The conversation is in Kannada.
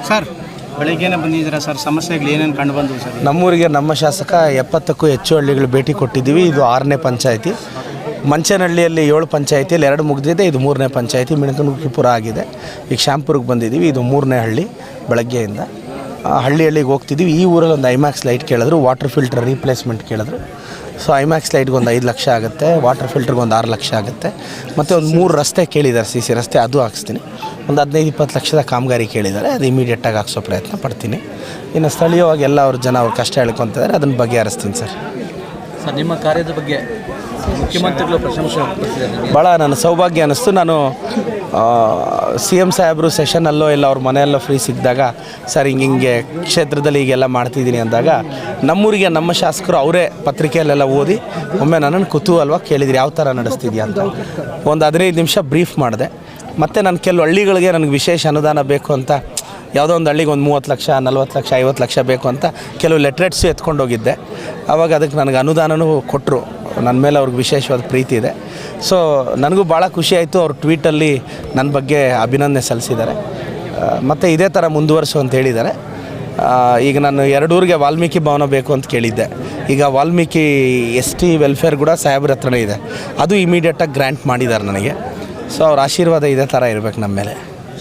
ಸರ್ ಬೆಳಗ್ಗೆನೇ ಬಂದಿದ್ದೀರಾ ಸರ್, ಸಮಸ್ಯೆಗಳು ಏನೇನು ಕಂಡು ಬಂದವು ಸರ್? ನಮ್ಮೂರಿಗೆ ನಮ್ಮ ಶಾಸಕ 70ಕ್ಕೂ ಹೆಚ್ಚು ಹಳ್ಳಿಗಳು ಭೇಟಿ ಕೊಟ್ಟಿದ್ದೀವಿ. ಇದು 6ನೇ ಪಂಚಾಯಿತಿ. ಮಂಚನಹಳ್ಳಿಯಲ್ಲಿ 7 ಪಂಚಾಯಿತಿಯಲ್ಲಿ 2 ಮುಗಿದಿದೆ. ಇದು 3ನೇ ಪಂಚಾಯಿತಿ. ಮಿಣಕನಗುಪ್ಪುರ ಆಗಿದೆ. ಈಗ ಶ್ಯಾಂಪುರ್ಗೆ ಬಂದಿದ್ದೀವಿ. ಇದು 3ನೇ ಹಳ್ಳಿ. ಬೆಳಗ್ಗೆಯಿಂದ ಹಳ್ಳಿಗೆ ಹೋಗ್ತಿದ್ದೀವಿ. ಈ ಊರಲ್ಲಿ ಒಂದು ಐಮ್ಯಾಕ್ಸ್ ಲೈಟ್ ಕೇಳಿದ್ರು, ವಾಟರ್ ಫಿಲ್ಟರ್ ರೀಪ್ಲೇಸ್ಮೆಂಟ್ ಕೇಳಿದ್ರು. ಸೊ ಐಮ್ಯಾಕ್ಸ್ ಲೈಟ್ಗೆ ಒಂದು 5 ಲಕ್ಷ ಆಗುತ್ತೆ, ವಾಟರ್ ಫಿಲ್ಟರ್ಗೆ ಒಂದು 6 ಲಕ್ಷ ಆಗುತ್ತೆ. ಮತ್ತು ಒಂದು 3 ರಸ್ತೆ ಕೇಳಿದ್ದಾರೆ, CC ರಸ್ತೆ, ಅದು ಹಾಕ್ಸ್ತೀನಿ. ಒಂದು 15-20 ಲಕ್ಷದ ಕಾಮಗಾರಿ ಕೇಳಿದ್ದಾರೆ, ಅದು ಇಮಿಡಿಯೇಟಾಗಿ ಹಾಕ್ಸೋ ಪ್ರಯತ್ನ ಪಡ್ತೀನಿ. ಇನ್ನು ಸ್ಥಳೀಯವಾಗಿ ಎಲ್ಲ ಅವ್ರ ಕಷ್ಟ ಹೇಳ್ಕೊತಿದ್ದಾರೆ, ಅದನ್ನು ಬಗೆಹರಿಸ್ತೀನಿ ಸರ್. ಸರ್, ನಿಮ್ಮ ಕಾರ್ಯದ ಬಗ್ಗೆ ಮುಖ್ಯಮಂತ್ರಿಗಳು ಪ್ರಶಂಸೆ ವ್ಯಕ್ತಪಡಿಸಿದ್ದಾರೆ. ಭಾಳ ನನ್ನ ಸೌಭಾಗ್ಯ ಅನ್ನಿಸ್ತು. ನಾನು CM ಸಾಹೇಬರು ಸೆಷನಲ್ಲೋ ಇಲ್ಲ ಅವ್ರ ಮನೆಯಲ್ಲೋ ಫ್ರೀ ಸಿಕ್ಕಿದಾಗ, ಸರ್ ಹಿಂಗೆ ಕ್ಷೇತ್ರದಲ್ಲಿ ಹೀಗೆಲ್ಲ ಮಾಡ್ತಿದ್ದೀನಿ ಅಂದಾಗ ನಮ್ಮೂರಿಗೆ ನಮ್ಮ ಶಾಸಕರು ಅವರೇ ಪತ್ರಿಕೆಯಲ್ಲೆಲ್ಲ ಓದಿ ಒಮ್ಮೆ ನನ್ನನ್ನು ಕುತೂಹಲವಾಗಿ ಕೇಳಿದ್ರು, ಯಾವ ಥರ ನಡೆಸ್ತಿದ್ಯಾ ಅಂತ. ಒಂದು 15 ನಿಮಿಷ ಬ್ರೀಫ್ ಮಾಡಿದೆ. ಮತ್ತು ನಾನು ಕೆಲವು ಹಳ್ಳಿಗಳಿಗೆ ನನಗೆ ವಿಶೇಷ ಅನುದಾನ ಬೇಕು ಅಂತ, ಯಾವುದೋ ಒಂದು ಹಳ್ಳಿಗೆ ಒಂದು 30 ಲಕ್ಷ 40 ಲಕ್ಷ 50 ಲಕ್ಷ ಬೇಕು ಅಂತ ಕೆಲವು ಲೆಟ್ರೇಟ್ಸು ಎತ್ಕೊಂಡೋಗಿದ್ದೆ. ಆವಾಗ ಅದಕ್ಕೆ ನನಗೆ ಅನುದಾನವೂ ಕೊಟ್ಟರು. ನನ್ನ ಮೇಲೆ ಅವ್ರಿಗೆ ವಿಶೇಷವಾದ ಪ್ರೀತಿ ಇದೆ. ಸೊ ನನಗೂ ಭಾಳ ಖುಷಿ ಆಯಿತು. ಅವ್ರು ಟ್ವೀಟಲ್ಲಿ ನನ್ನ ಬಗ್ಗೆ ಅಭಿನಂದನೆ ಸಲ್ಲಿಸಿದ್ದಾರೆ. ಮತ್ತು ಇದೇ ಥರ ಮುಂದುವರಿಸು ಅಂತ ಹೇಳಿದ್ದಾರೆ. ಈಗ ನಾನು 2 ಊರಿಗೆ ವಾಲ್ಮೀಕಿ ಭವನ ಬೇಕು ಅಂತ ಕೇಳಿದ್ದೆ. ಈಗ ವಾಲ್ಮೀಕಿ ST ವೆಲ್ಫೇರ್ ಕೂಡ ಸಾಹೇಬ್ರ ಹತ್ರನೇ ಇದೆ, ಅದು ಇಮಿಡಿಯೇಟಾಗಿ ಗ್ರ್ಯಾಂಟ್ ಮಾಡಿದ್ದಾರೆ ನನಗೆ. ಸೊ ಅವ್ರ ಆಶೀರ್ವಾದ ಇದೇ ಥರ ಇರಬೇಕು ನಮ್ಮ ಮೇಲೆ.